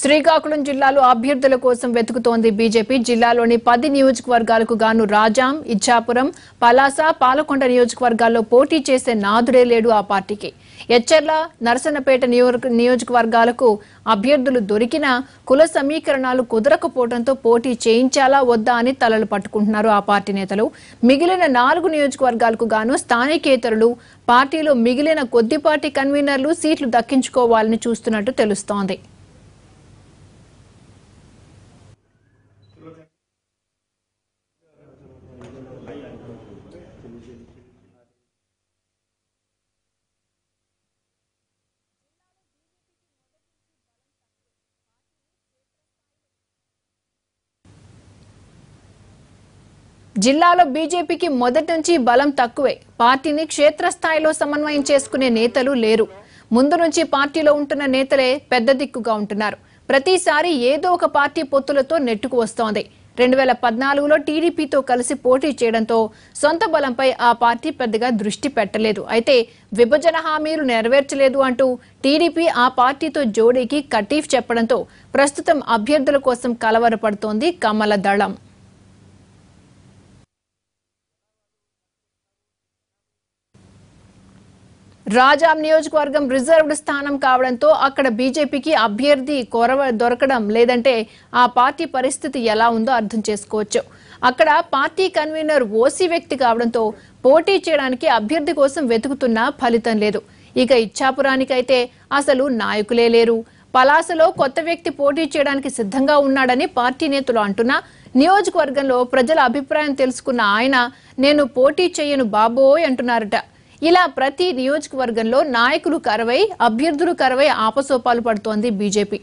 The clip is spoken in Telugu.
శ్రీకాకుళం జిల్లాలో అభ్యర్థుల కోసం వెతుకుతోంది బీజేపీ. జిల్లాలోని 10 నియోజకవర్గాలకు గాను రాజాం, ఇచ్చాపురం, పలాస, పాలకొండ నియోజకవర్గాల్లో పోటీ చేసే నాదుడే లేడు ఆ పార్టీకి. ఎచ్చెర్ల, నరసన్నపేట నియోజకవర్గాలకు అభ్యర్థులు దొరికినా కుల సమీకరణాలు కుదరకపోవడంతో పోటీ చేయించాలా వద్దా అని తలలు పట్టుకుంటున్నారు ఆ పార్టీ నేతలు. మిగిలిన 4 నియోజకవర్గాలకు గాను స్థానికేతరులు పార్టీలో మిగిలిన కొద్దిపాటి కన్వీనర్లు సీట్లు దక్కించుకోవాలని చూస్తున్నట్టు తెలుస్తోంది. జిల్లాలో బీజేపీకి మొదటి నుంచి బలం తక్కువే. పార్టీని క్షేత్రస్థాయిలో సమన్వయం చేసుకునే నేతలు లేరు. ముందు నుంచి పార్టీలో ఉంటున్న నేతలే పెద్ద దిక్కుగా ఉంటున్నారు. ప్రతిసారి ఏదో ఒక పార్టీ పొత్తులతో నెట్టుకు వస్తోంది. 2014లో టీడీపీతో కలిసి పోటీ చేయడంతో సొంత బలంపై ఆ పార్టీ పెద్దగా దృష్టి పెట్టలేదు. అయితే విభజన హామీలు నెరవేర్చలేదు అంటూ టీడీపీ ఆ పార్టీతో జోడీకి కటీఫ్ చెప్పడంతో ప్రస్తుతం అభ్యర్థుల కోసం కలవరపడుతోంది కమల దళం. రాజాం నియోజకవర్గం రిజర్వ్డ్ స్థానం కావడంతో అక్కడ బీజేపీకి అభ్యర్థి దొరకడం లేదంటే ఆ పార్టీ పరిస్థితి ఎలా ఉందో అర్థం చేసుకోవచ్చు. అక్కడ పార్టీ కన్వీనర్ ఓసీ వ్యక్తి కావడంతో పోటీ చేయడానికి అభ్యర్థి కోసం వెతుకుతున్నా ఫలితం లేదు. ఇక ఇచ్చాపురానికైతే అసలు నాయకులే లేరు. పలాసలో కొత్త వ్యక్తి పోటీ చేయడానికి సిద్ధంగా ఉన్నాడని పార్టీ నేతలు అంటున్నా నియోజకవర్గంలో ప్రజల అభిప్రాయం తెలుసుకున్న ఆయన నేను పోటీ చేయను బాబోయ్ అంటున్నారట. ఇలా ప్రతి నియోజకవర్గంలో నాయకులు కరవై అభ్యర్థులు కరవై ఆపసోపాలు పడుతోంది బీజేపీ.